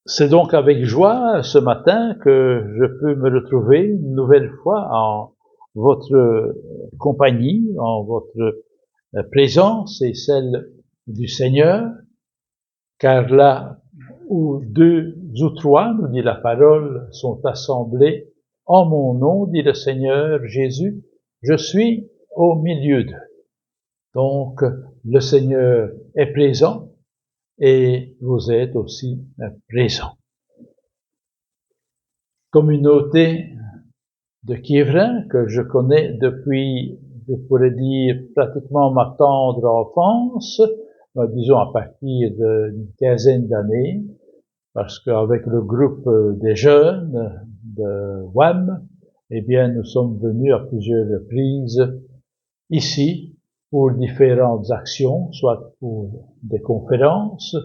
C'est donc avec joie ce matin que je peux me retrouver une nouvelle fois en votre compagnie, en votre présence et celle du Seigneur, car là où deux ou trois, nous dit la parole, sont assemblés en mon nom, dit le Seigneur Jésus, je suis au milieu d'eux. Donc, le Seigneur est présent et vous êtes aussi présents. Communauté de Quiévrain que je connais depuis, je pourrais dire, pratiquement ma tendre enfance, disons à partir d'une quinzaine d'années, parce qu'avec le groupe des jeunes de WAM, eh bien, nous sommes venus à plusieurs reprises ici pour différentes actions, soit pour des conférences,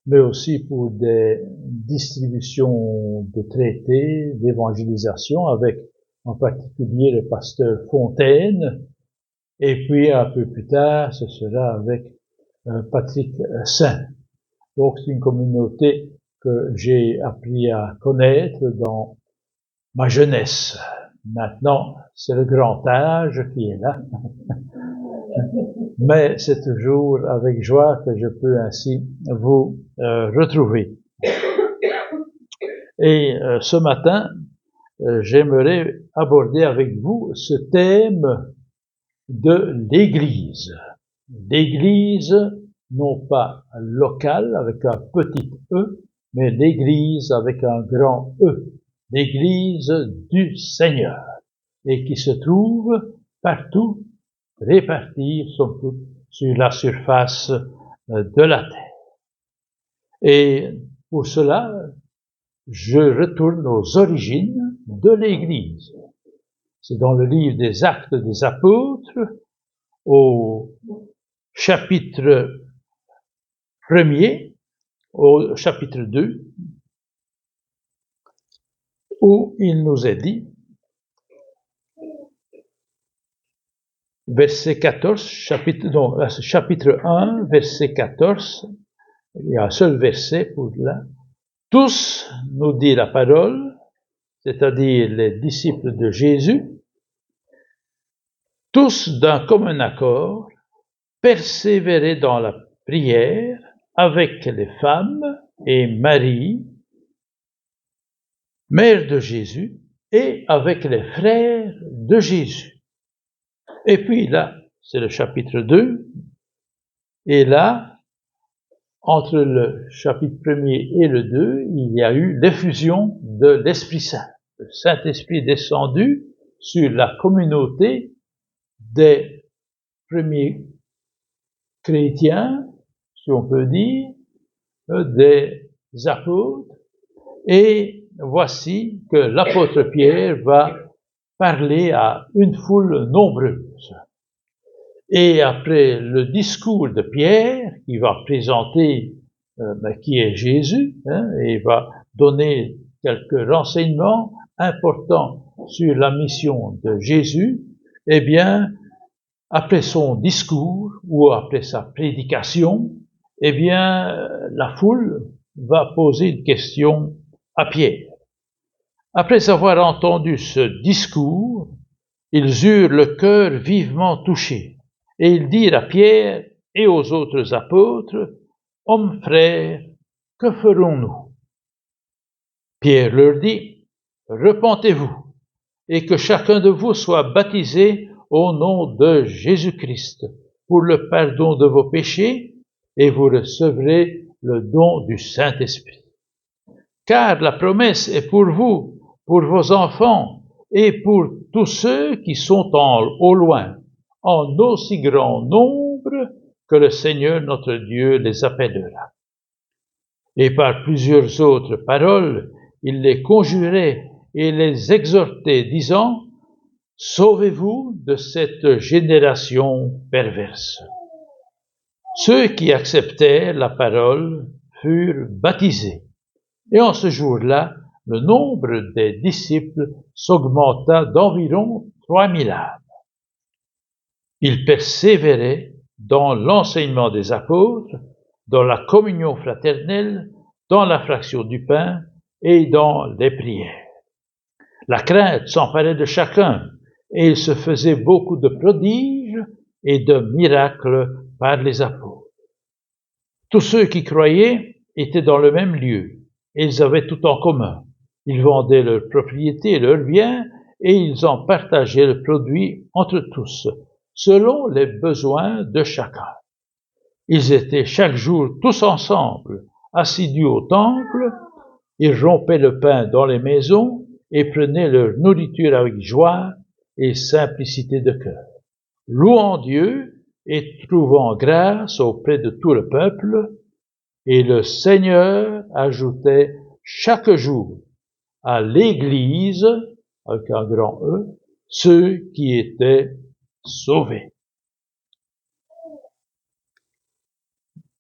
mais aussi pour des distributions de traités, d'évangélisation, avec en particulier le pasteur Fontaine, et puis un peu plus tard, ce sera avec Patrick Saint. Donc c'est une communauté que j'ai appris à connaître dans ma jeunesse. Maintenant, c'est le grand âge qui est là. Mais c'est toujours avec joie que je peux ainsi vous retrouver. Et ce matin, j'aimerais aborder avec vous ce thème de l'Église. L'Église, non pas locale avec un petit E, mais l'Église avec un grand E. L'Église du Seigneur, et qui se trouve partout, répartie, somme toute, sur la surface de la terre. Et pour cela, je retourne aux origines de l'Église. C'est dans le livre des Actes des Apôtres, au chapitre 1er, au chapitre 2, où il nous est dit, verset 14, chapitre 1, verset 14, il y a un seul verset pour là. Tous, nous dit la parole, c'est-à-dire les disciples de Jésus, tous d'un commun accord, persévéraient dans la prière avec les femmes et Marie, mère de Jésus, et avec les frères de Jésus. Et puis là, c'est le chapitre 2, et là, entre le chapitre 1er et le 2, il y a eu l'effusion de l'Esprit Saint. Le Saint-Esprit est descendu sur la communauté des premiers chrétiens, si on peut dire, des apôtres, et voici que l'apôtre Pierre va parler à une foule nombreuse. Et après le discours de Pierre, qui va présenter qui est Jésus, et va donner quelques renseignements importants sur la mission de Jésus, eh bien, après son discours ou après sa prédication, eh bien, la foule va poser une question à Pierre. Après avoir entendu ce discours, ils eurent le cœur vivement touché. Et ils dirent à Pierre et aux autres apôtres, « Hommes frères, que ferons-nous » Pierre leur dit, « Repentez-vous, et que chacun de vous soit baptisé au nom de Jésus-Christ pour le pardon de vos péchés, et vous recevrez le don du Saint-Esprit. Car la promesse est pour vous, pour vos enfants, et pour tous ceux qui sont au loin, en aussi grand nombre que le Seigneur notre Dieu les appellera. » Et par plusieurs autres paroles, il les conjurait et les exhortait, disant, « Sauvez-vous de cette génération perverse. » Ceux qui acceptèrent la parole furent baptisés. Et en ce jour-là, le nombre des disciples s'augmenta d'environ 3000 âmes. Ils persévéraient dans l'enseignement des apôtres, dans la communion fraternelle, dans la fraction du pain et dans les prières. La crainte s'emparait de chacun, et il se faisait beaucoup de prodiges et de miracles par les apôtres. Tous ceux qui croyaient étaient dans le même lieu, et ils avaient tout en commun. Ils vendaient leurs propriétés et leurs biens, et ils en partageaient le produit entre tous, selon les besoins de chacun. Ils étaient chaque jour tous ensemble, assidus au temple, ils rompaient le pain dans les maisons et prenaient leur nourriture avec joie et simplicité de cœur, louant Dieu et trouvant grâce auprès de tout le peuple, et le Seigneur ajoutait chaque jour à l'Église, avec un grand E, ceux qui étaient sauvés.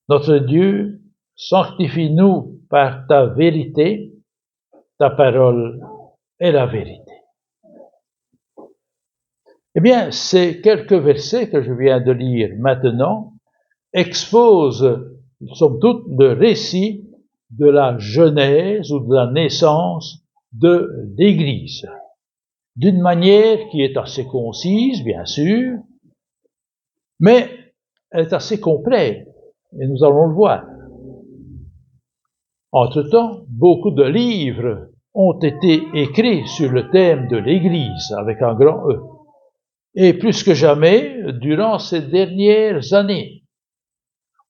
Notre Dieu, sanctifie-nous par ta vérité, ta parole est la vérité. Eh bien, ces quelques versets que je viens de lire maintenant exposent, somme toute, le récit de la genèse ou de la naissance de l'Église, d'une manière qui est assez concise, bien sûr, mais elle est assez complète, et nous allons le voir. Entre-temps, beaucoup de livres ont été écrits sur le thème de l'Église, avec un grand E. Et plus que jamais, durant ces dernières années,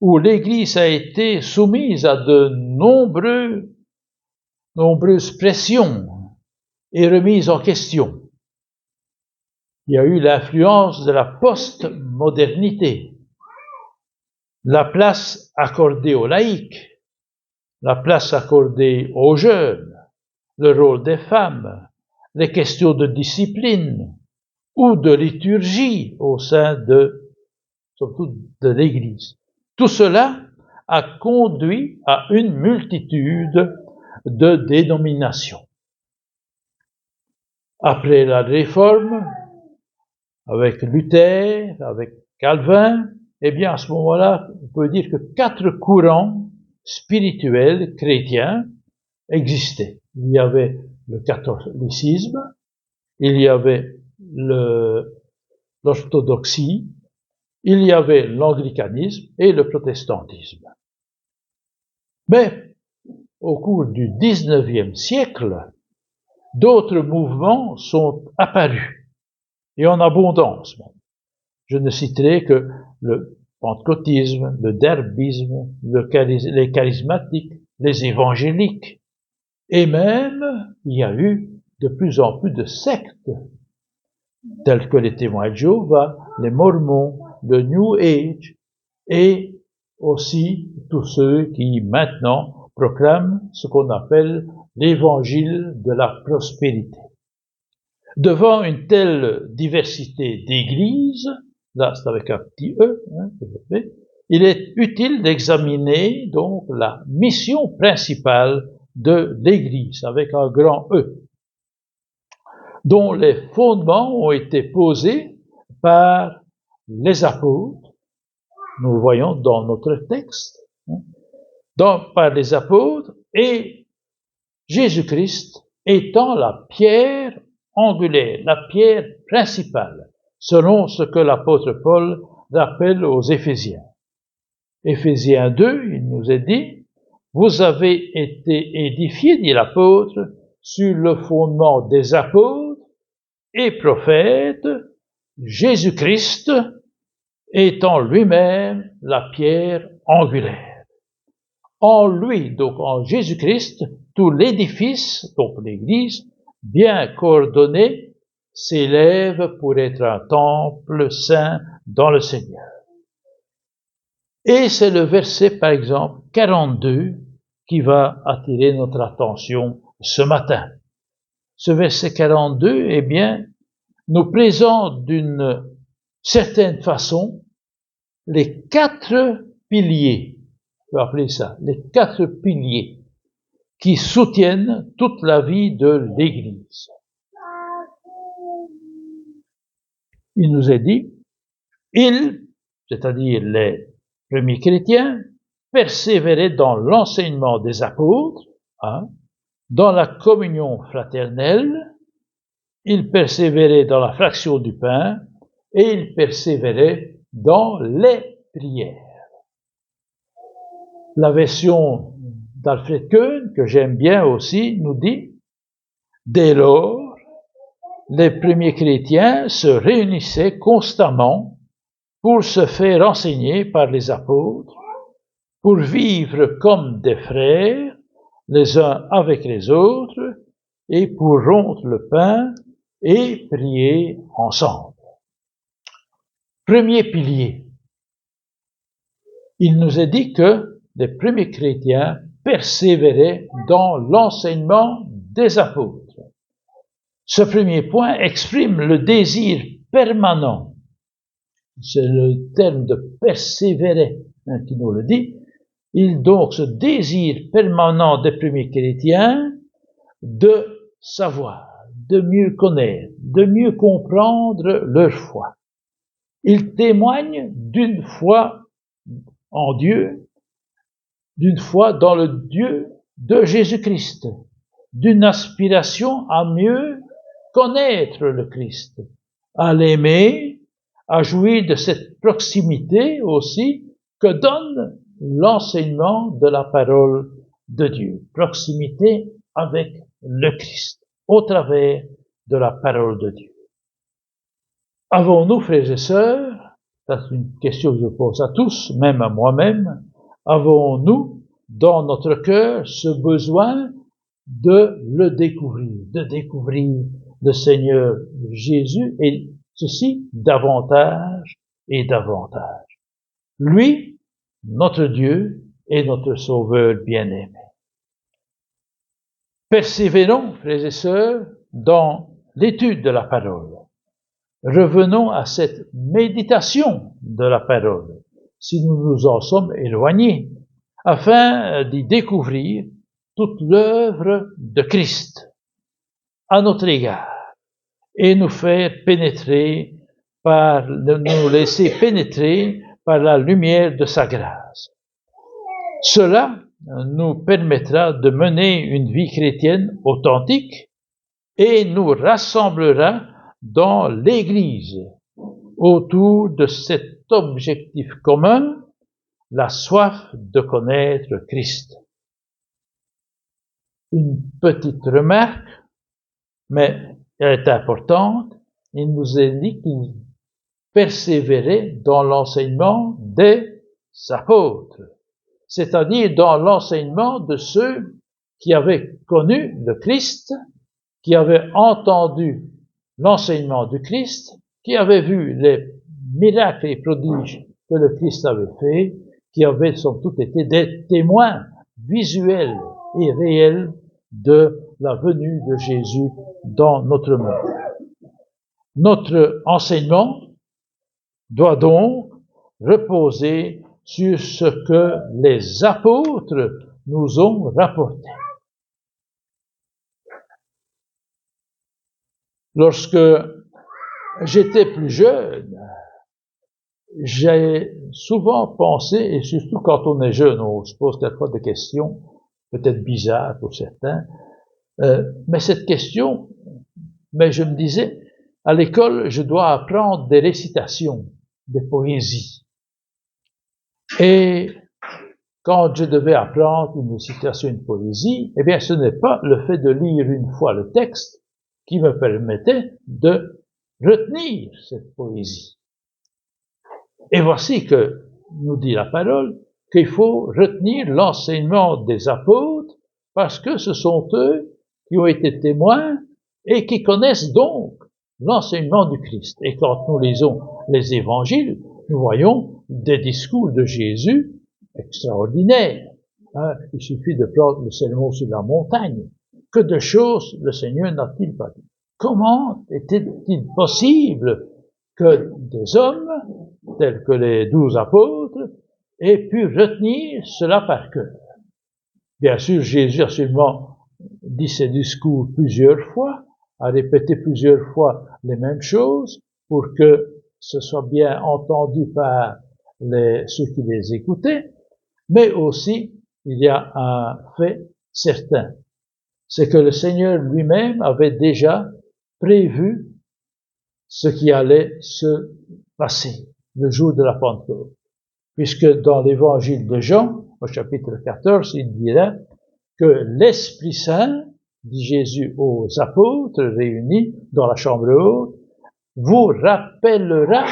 où l'Église a été soumise à de nombreuses pressions et remises en question. Il y a eu l'influence de la post-modernité, la place accordée aux laïcs, la place accordée aux jeunes, le rôle des femmes, les questions de discipline ou de liturgie au sein surtout de l'Église. Tout cela a conduit à une multitude de dénominations. Après la Réforme, avec Luther, avec Calvin, eh bien à ce moment-là, on peut dire que 4 courants spirituels chrétiens existaient. Il y avait le catholicisme, il y avait l'orthodoxie, il y avait l'anglicanisme et le protestantisme. Mais au cours du XIXe siècle, d'autres mouvements sont apparus, et en abondance même. Je ne citerai que le pentecôtisme, le derbisme, les charismatiques, les évangéliques, et même il y a eu de plus en plus de sectes, telles que les témoins de Jéhovah, les mormons, le New Age, et aussi tous ceux qui maintenant proclament ce qu'on appelle l'évangile de la prospérité. Devant une telle diversité d'églises, là c'est avec un petit E, il est utile d'examiner donc la mission principale de l'Église, avec un grand E, dont les fondements ont été posés par les apôtres, nous le voyons dans notre texte, par les apôtres, et Jésus-Christ étant la pierre angulaire, la pierre principale, selon ce que l'apôtre Paul rappelle aux Éphésiens. Éphésiens 2, il nous est dit, « Vous avez été édifiés, dit l'apôtre, sur le fondement des apôtres et prophètes, Jésus-Christ étant lui-même la pierre angulaire. » En lui, donc en Jésus-Christ, tout l'édifice, donc l'Église, bien coordonné, s'élève pour être un temple saint dans le Seigneur. Et c'est le verset, par exemple, 42, qui va attirer notre attention ce matin. Ce verset 42, eh bien, nous présente d'une certaine façon les 4 piliers, on peut appeler ça, les 4 piliers qui soutiennent toute la vie de l'Église. Il nous est dit, ils, c'est-à-dire les premiers chrétiens, persévérait dans l'enseignement des apôtres, hein, dans la communion fraternelle, il persévérait dans la fraction du pain et il persévérait dans les prières. La version d'Alfred Köhn, que j'aime bien aussi, nous dit « Dès lors, les premiers chrétiens se réunissaient constamment pour se faire enseigner par les apôtres, pour vivre comme des frères, les uns avec les autres, et pour rompre le pain et prier ensemble. » Premier pilier. Il nous est dit que les premiers chrétiens persévéraient dans l'enseignement des apôtres. Ce premier point exprime le désir permanent. C'est le terme de persévérer qui nous le dit. Il donc ce désir permanent des premiers chrétiens de savoir, de mieux connaître, de mieux comprendre leur foi. Ils témoignent d'une foi en Dieu, d'une foi dans le Dieu de Jésus-Christ, d'une aspiration à mieux connaître le Christ, à l'aimer, à jouir de cette proximité aussi que donne l'enseignement de la parole de Dieu. Proximité avec le Christ, au travers de la parole de Dieu. Avons-nous, frères et sœurs, c'est une question que je pose à tous, même à moi-même, avons-nous dans notre cœur ce besoin de le découvrir, de découvrir le Seigneur Jésus, et ceci davantage et davantage. Lui, notre Dieu et notre Sauveur bien-aimé. Persévérons, frères et sœurs, dans l'étude de la parole. Revenons à cette méditation de la parole, si nous nous en sommes éloignés, afin d'y découvrir toute l'œuvre de Christ à notre égard et nous faire pénétrer nous laisser pénétrer par la lumière de sa grâce. Cela nous permettra de mener une vie chrétienne authentique et nous rassemblera dans l'Église autour de cet objectif commun, la soif de connaître Christ. Une petite remarque, mais elle est importante, il nous est dit qu'il persévérait dans l'enseignement des apôtres, c'est-à-dire dans l'enseignement de ceux qui avaient connu le Christ, qui avaient entendu l'enseignement du Christ, qui avaient vu les miracles et prodiges que le Christ avait fait, qui avaient sans doute été des témoins visuels et réels de la venue de Jésus dans notre monde. Notre enseignement doit donc reposer sur ce que les apôtres nous ont rapporté. Lorsque j'étais plus jeune, j'ai souvent pensé, et surtout quand on est jeune, on se pose quelquefois des questions, peut-être bizarres pour certains, mais cette question, je me disais, à l'école, je dois apprendre des récitations, des poésies. Et quand je devais apprendre une récitation, une poésie, eh bien, ce n'est pas le fait de lire une fois le texte qui me permettait de retenir cette poésie. Et voici que nous dit la parole qu'il faut retenir l'enseignement des apôtres parce que ce sont eux qui ont été témoins et qui connaissent donc l'enseignement du Christ. Et quand nous lisons les évangiles, nous voyons des discours de Jésus extraordinaires. Il suffit de prendre le sermon sur la montagne. Que de choses le Seigneur n'a-t-il pas dit? Comment était-il possible que des hommes, tels que les 12 apôtres, aient pu retenir cela par cœur? Bien sûr, Jésus a sûrement dit ses discours plusieurs fois, a répété plusieurs fois les mêmes choses pour que ce soit bien entendu par ceux qui les écoutaient, Mais aussi, il y a un fait certain, c'est que le Seigneur lui-même avait déjà prévu ce qui allait se passer le jour de la Pentecôte. Puisque dans l'évangile de Jean, au chapitre 14, il dira que l'Esprit Saint, dit Jésus aux apôtres réunis dans la chambre haute, vous rappellera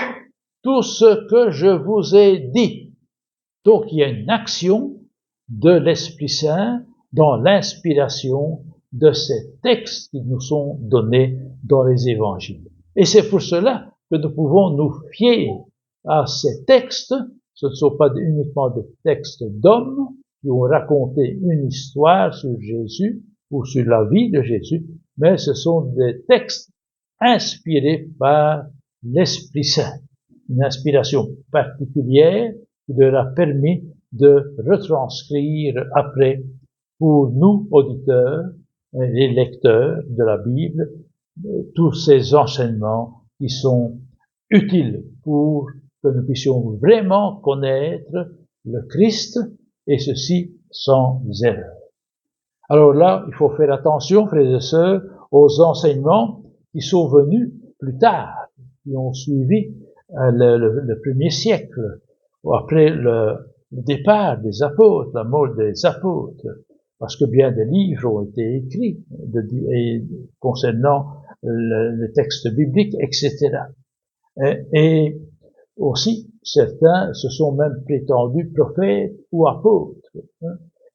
tout ce que je vous ai dit. Donc il y a une action de l'Esprit Saint dans l'inspiration de ces textes qui nous sont donnés dans les évangiles. Et c'est pour cela que nous pouvons nous fier à ces textes. Ce ne sont pas uniquement des textes d'hommes qui ont raconté une histoire sur Jésus ou sur la vie de Jésus, mais ce sont des textes inspirés par l'Esprit Saint. Une inspiration particulière qui leur a permis de retranscrire après, pour nous, auditeurs et lecteurs de la Bible, tous ces enseignements qui sont utiles pour que nous puissions vraiment connaître le Christ, et ceci sans erreur. Alors là, il faut faire attention, frères et sœurs, aux enseignements qui sont venus plus tard, qui ont suivi le premier siècle, après le départ des apôtres, la mort des apôtres, parce que bien des livres ont été écrits concernant les textes bibliques, etc. Et aussi, certains se sont même prétendus prophètes ou apôtres.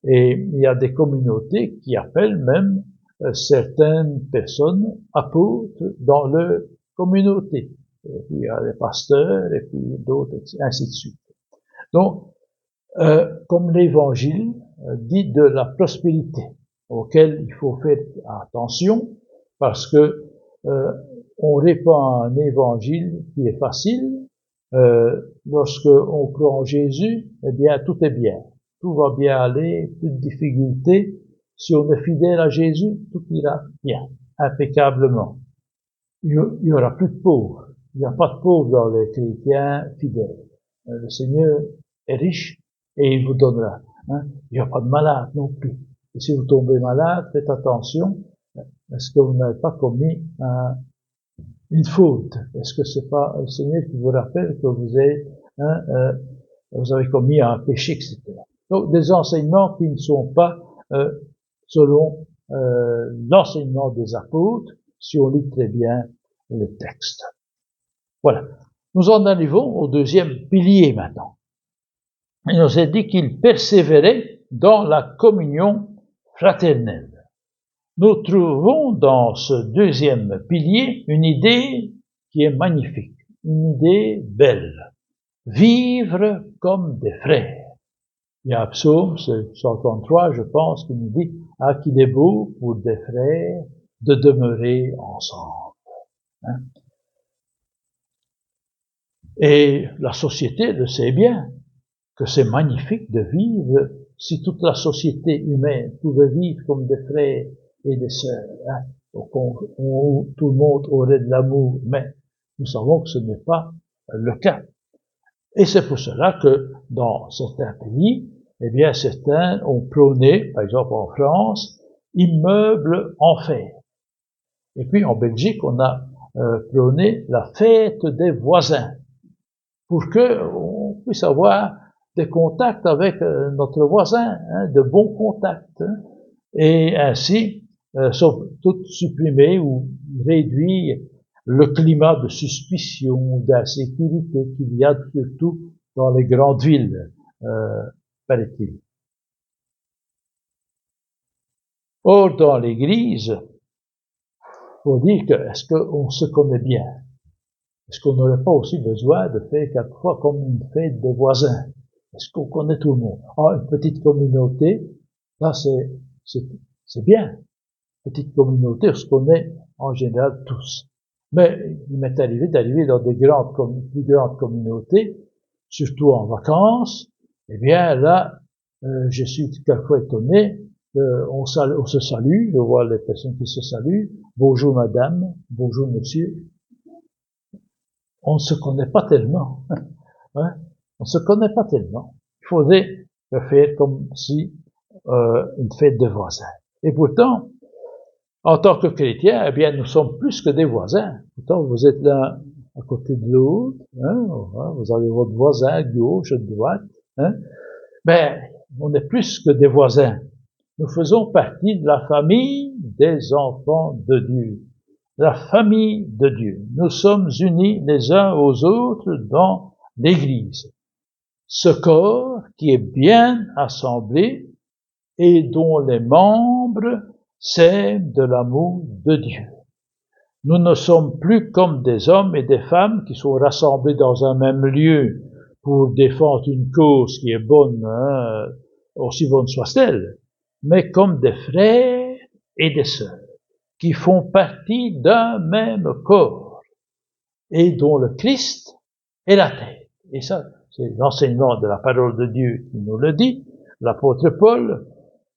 Et il y a des communautés qui appellent même certaines personnes apôtres dans leur communauté. Et puis il y a les pasteurs, et puis d'autres, ainsi de suite. Donc, comme l'Évangile dit de la prospérité, auquel il faut faire attention, parce que on répand un Évangile qui est facile. Lorsque on croit en Jésus, eh bien, tout est bien. Tout va bien aller, plus de difficultés. Si on est fidèle à Jésus, tout ira bien, impeccablement. Il y aura plus de pauvres. Il n'y a pas de pauvres dans les chrétiens fidèles. Le Seigneur est riche et il vous donnera. Il n'y a pas de malades non plus. Et si vous tombez malade, faites attention. Est-ce que vous n'avez pas commis une faute? Est-ce que c'est pas le Seigneur qui vous rappelle que vous avez commis un péché, etc. Donc, des enseignements qui ne sont pas selon l'enseignement des apôtres, si on lit très bien le texte. Voilà. Nous en arrivons au deuxième pilier maintenant. Il nous est dit qu'il persévérait dans la communion fraternelle. Nous trouvons dans ce deuxième pilier une idée qui est magnifique, une idée belle. Vivre comme des frères. Il y a un psaume, c'est 133, je pense, qui nous dit « Ah, qu'il est beau pour des frères de demeurer ensemble. » Et la société le sait bien, que c'est magnifique de vivre, si toute la société humaine pouvait vivre comme des frères et des sœurs, tout le monde aurait de l'amour, mais nous savons que ce n'est pas le cas. Et c'est pour cela que dans certains pays, eh bien, certains ont prôné, par exemple en France, immeubles en fer. Et puis en Belgique, on a prôné la fête des voisins, pour que on puisse avoir des contacts avec notre voisin, de bons contacts, et ainsi, sauf tout supprimer ou réduire le climat de suspicion, d'insécurité qu'il y a surtout dans les grandes villes, paraît-il. Or, dans l'Église, faut dire que est-ce qu'on se connaît bien? Est-ce qu'on n'aurait pas aussi besoin de faire quelquefois comme une fête des voisins? Est-ce qu'on connaît tout le monde? Une petite communauté, là c'est bien. Petite communauté, on se connaît en général tous. Mais il m'est arrivé d'arriver dans des plus grandes communautés, surtout en vacances. Eh bien là, je suis quelquefois étonné. On se salue, je vois les personnes qui se saluent. Bonjour madame, bonjour monsieur. On ne se connaît pas tellement. On ne se connaît pas tellement. Il faudrait le faire comme si une fête de voisins. Et pourtant, en tant que chrétiens, eh bien, nous sommes plus que des voisins. Pourtant, vous êtes là à côté de l'autre, hein, vous avez votre voisin à gauche, à droite, hein, mais on est plus que des voisins. Nous faisons partie de la famille des enfants de Dieu. La famille de Dieu. Nous sommes unis les uns aux autres dans l'Église. Ce corps qui est bien assemblé et dont les membres s'aiment de l'amour de Dieu. Nous ne sommes plus comme des hommes et des femmes qui sont rassemblés dans un même lieu pour défendre une cause qui est bonne, hein, aussi bonne soit-elle, mais comme des frères et des sœurs qui font partie d'un même corps et dont le Christ est la tête. Et ça, c'est l'enseignement de la parole de Dieu qui nous le dit. L'apôtre Paul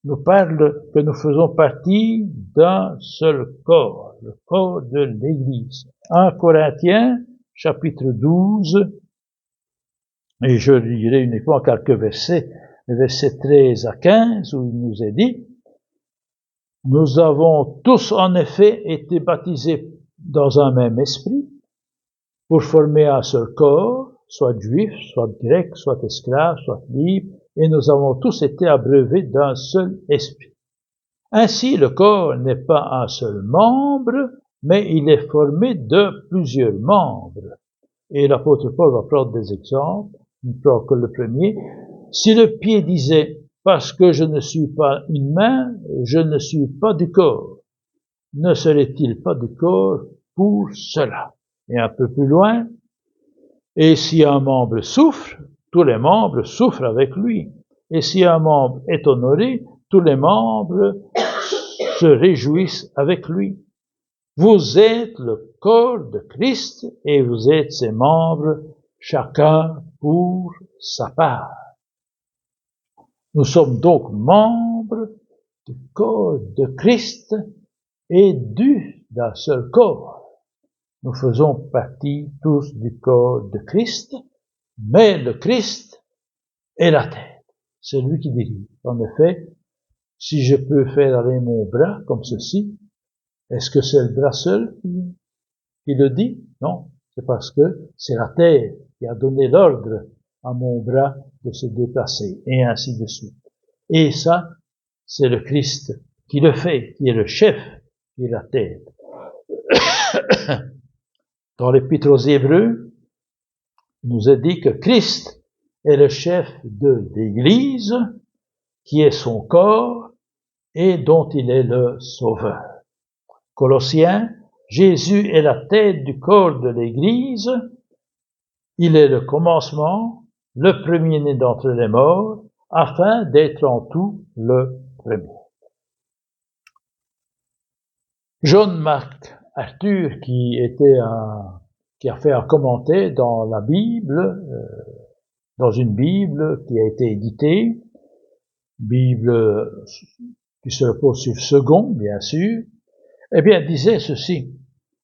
nous parle que nous faisons partie d'un seul corps, le corps de l'Église. 1 Corinthiens, chapitre 12, et je lirai uniquement quelques versets, les versets 13 à 15, où il nous est dit: nous avons tous en effet été baptisés dans un même esprit, pour former un seul corps, soit juif, soit grec, soit esclave, soit libre, et nous avons tous été abreuvés d'un seul esprit. Ainsi, le corps n'est pas un seul membre, mais il est formé de plusieurs membres. Et l'apôtre Paul va prendre des exemples, il ne prend que le premier. Si le pied disait « parce que je ne suis pas une main, je ne suis pas du corps », ne serait-il pas du corps pour cela? Et un peu plus loin, et si un membre souffre, tous les membres souffrent avec lui. Et si un membre est honoré, tous les membres se réjouissent avec lui. Vous êtes le corps de Christ et vous êtes ses membres, chacun pour sa part. Nous sommes donc membres du corps de Christ et d'un seul corps. Nous faisons partie tous du corps de Christ, mais le Christ est la tête. C'est lui qui dirige. En effet, si je peux faire aller mon bras comme ceci, est-ce que c'est le bras seul qui le dit? Non, c'est parce que c'est la tête qui a donné l'ordre à mon bras de se déplacer, et ainsi de suite. Et ça, c'est le Christ qui le fait, qui est le chef, qui est la tête. Dans l'Épître aux Hébreux, il nous est dit que Christ est le chef de l'Église, qui est son corps et dont il est le sauveur. Colossiens, Jésus est la tête du corps de l'Église, il est le commencement, le premier-né d'entre les morts, afin d'être en tout le premier. John MacArthur, qui a fait un commentaire dans la Bible, dans une Bible qui a été éditée, Bible qui se repose sur Second, bien sûr, eh bien, disait ceci: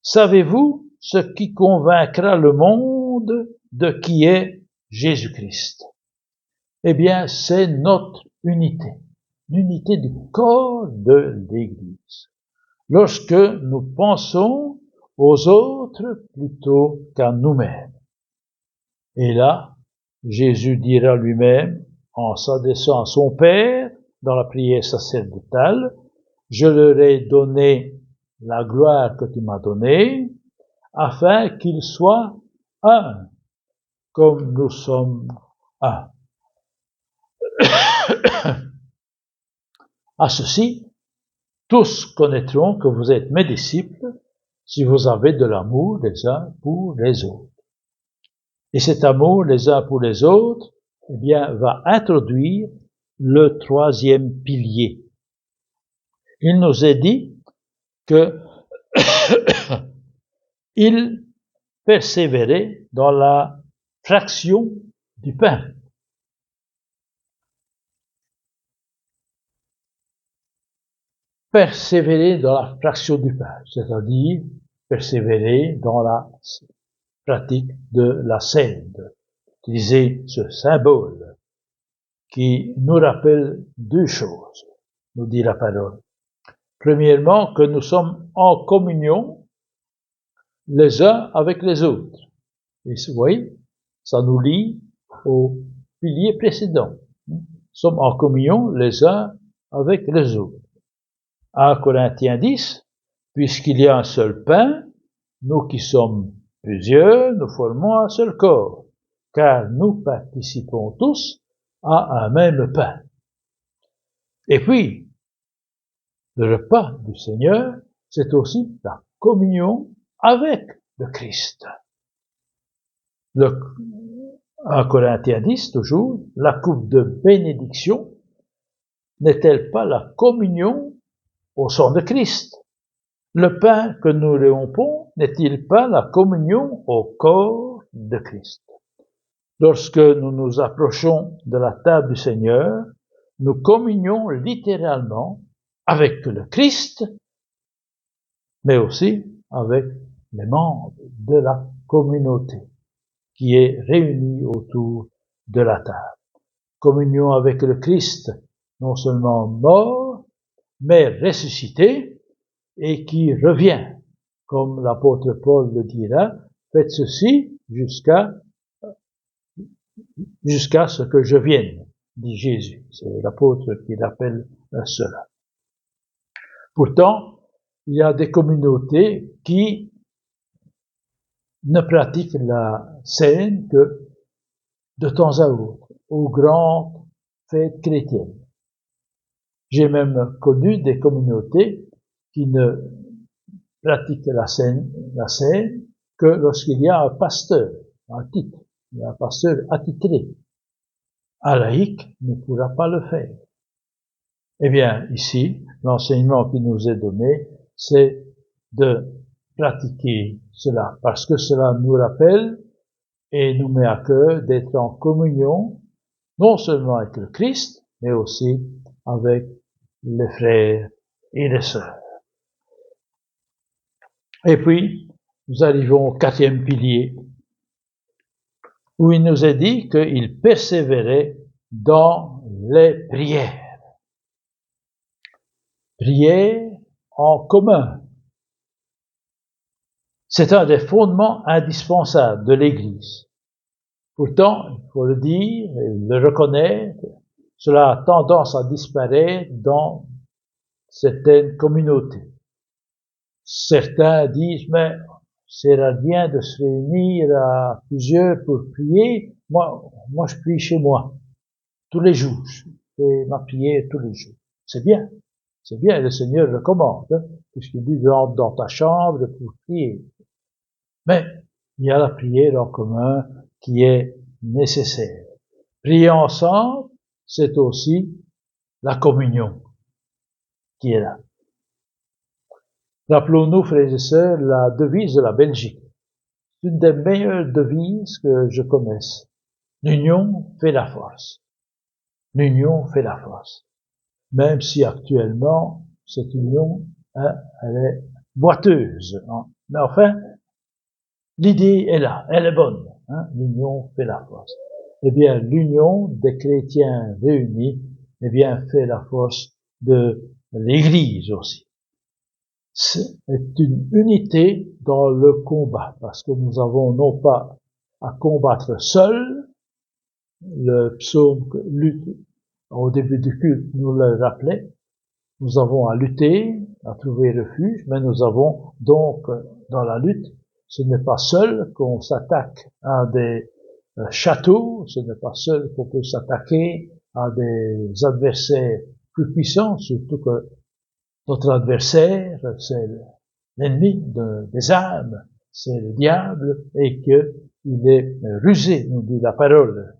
savez-vous ce qui convaincra le monde de qui est Jésus-Christ? Eh bien, c'est notre unité, l'unité du corps de l'Église. Lorsque nous pensons aux autres plutôt qu'à nous-mêmes. Et là, Jésus dira lui-même, en s'adressant à son Père, dans la prière sacerdotale: je leur ai donné la gloire que tu m'as donnée, afin qu'ils soient un, comme nous sommes un. À ceci, tous connaîtront que vous êtes mes disciples, si vous avez de l'amour les uns pour les autres. Et cet amour les uns pour les autres, eh bien, va introduire le troisième pilier. Il nous est dit que il persévérait dans la fraction du pain. Persévérer dans la fraction du pain, c'est-à-dire persévérer dans la pratique de la scène, utiliser ce symbole. qui nous rappelle deux choses, nous dit la parole. Premièrement, que nous sommes en communion les uns avec les autres. Et vous voyez, ça nous lie au pilier précédent. Nous sommes en communion les uns avec les autres. 1 Corinthiens 10, puisqu'il y a un seul pain, nous qui sommes plusieurs, nous formons un seul corps, car nous participons tous à un même pain. Et puis, le repas du Seigneur, c'est aussi la communion avec le Christ. Le 1 Corinthiens 10, toujours, la coupe de bénédiction n'est-elle pas la communion au sang de Christ? Le pain que nous rompons n'est-il pas la communion au corps de Christ? Lorsque nous nous approchons de la table du Seigneur, nous communions littéralement avec le Christ, mais aussi avec les membres de la communauté qui est réunie autour de la table. Communion avec le Christ, non seulement mort, mais ressuscité et qui revient. Comme l'apôtre Paul le dira, faites ceci jusqu'à ce que je vienne, dit Jésus. C'est l'apôtre qui rappelle cela. Pourtant, il y a des communautés qui ne pratiquent la scène que de temps à autre, aux grandes fêtes chrétiennes. J'ai même connu des communautés qui ne pratiquent la scène que lorsqu'il y a un pasteur, un titre, il y a un pasteur attitré. Un laïc ne pourra pas le faire. Eh bien, ici, l'enseignement qui nous est donné, c'est de pratiquer cela, parce que cela nous rappelle et nous met à cœur d'être en communion, non seulement avec le Christ, mais aussi avec les frères et les sœurs. Et puis, nous arrivons au 4e pilier, où il nous est dit qu'il persévérait dans les prières. Prière en commun. C'est un des fondements indispensables de l'Église. Pourtant, il faut le dire et le reconnaître, cela a tendance à disparaître dans certaines communautés. Certains disent, mais c'est rien de se réunir à plusieurs pour prier. Moi, je prie chez moi, tous les jours. Je fais ma prière tous les jours. C'est bien, le Seigneur le commande, puisqu'il dit, rentre dans ta chambre pour prier. Mais il y a la prière en commun qui est nécessaire. Prier ensemble, c'est aussi la communion qui est là. Rappelons-nous, frères et sœurs, la devise de la Belgique. C'est une des meilleures devises que je connaisse. L'union fait la force. L'union fait la force. Même si actuellement, cette union, elle est boiteuse. Mais enfin, l'idée est là, elle est bonne. L'union fait la force. Eh bien, l'union des chrétiens réunis, eh bien, fait la force de l'Église aussi. C'est une unité dans le combat, parce que nous avons non pas à combattre seuls, le psaume lutte au début du culte nous le rappelait, nous avons à lutter, à trouver refuge, mais nous avons donc dans la lutte, ce n'est pas seul qu'on s'attaque à des châteaux, ce n'est pas seul qu'on peut s'attaquer à des adversaires plus puissants, surtout que notre adversaire, c'est l'ennemi des âmes, c'est le diable, et qu'il est rusé, nous dit la parole.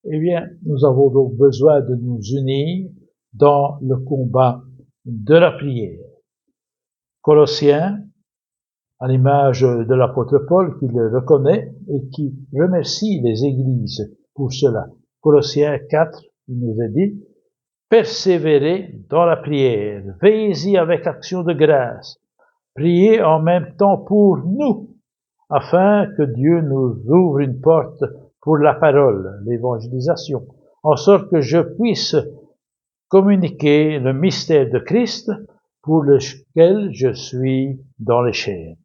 Eh bien, nous avons donc besoin de nous unir dans le combat de la prière. Colossiens, à l'image de l'apôtre Paul, qui le reconnaît et qui remercie les églises pour cela. Colossiens 4, il nous est dit, persévérez dans la prière, veillez-y avec action de grâce, priez en même temps pour nous, afin que Dieu nous ouvre une porte pour la parole, l'évangélisation, en sorte que je puisse communiquer le mystère de Christ pour lequel je suis dans les chaînes.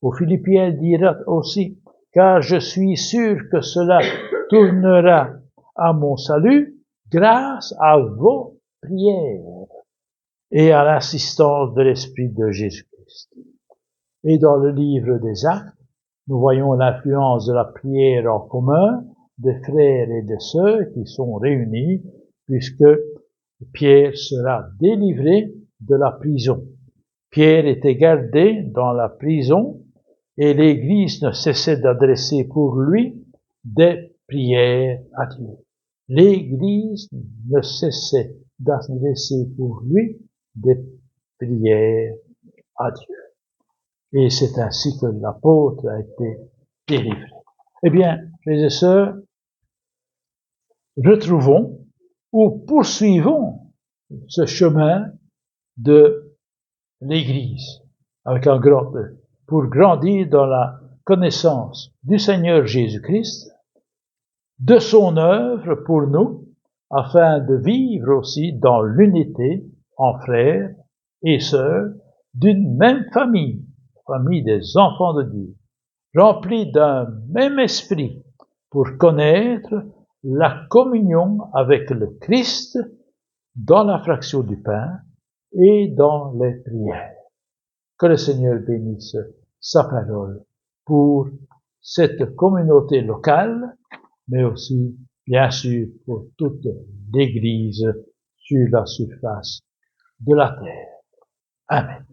Aux Philippiens, il dira aussi, car je suis sûr que cela tournera à mon salut grâce à vos prières et à l'assistance de l'Esprit de Jésus-Christ. Et dans le livre des Actes, nous voyons l'influence de la prière en commun des frères et des sœurs qui sont réunis, puisque Pierre sera délivré de la prison. Pierre était gardé dans la prison et l'Église ne cessait d'adresser pour lui des prières à Dieu. L'Église ne cessait d'adresser pour lui des prières à Dieu. Et c'est ainsi que l'apôtre a été délivré. Eh bien, frères et sœurs, retrouvons ou poursuivons ce chemin de l'Église avec un grand E, pour grandir dans la connaissance du Seigneur Jésus-Christ, de son œuvre pour nous, afin de vivre aussi dans l'unité en frères et sœurs d'une même famille, famille des enfants de Dieu, remplis d'un même esprit pour connaître la communion avec le Christ dans la fraction du pain et dans les prières. Que le Seigneur bénisse sa parole pour cette communauté locale, mais aussi, bien sûr, pour toute l'Église sur la surface de la terre. Amen.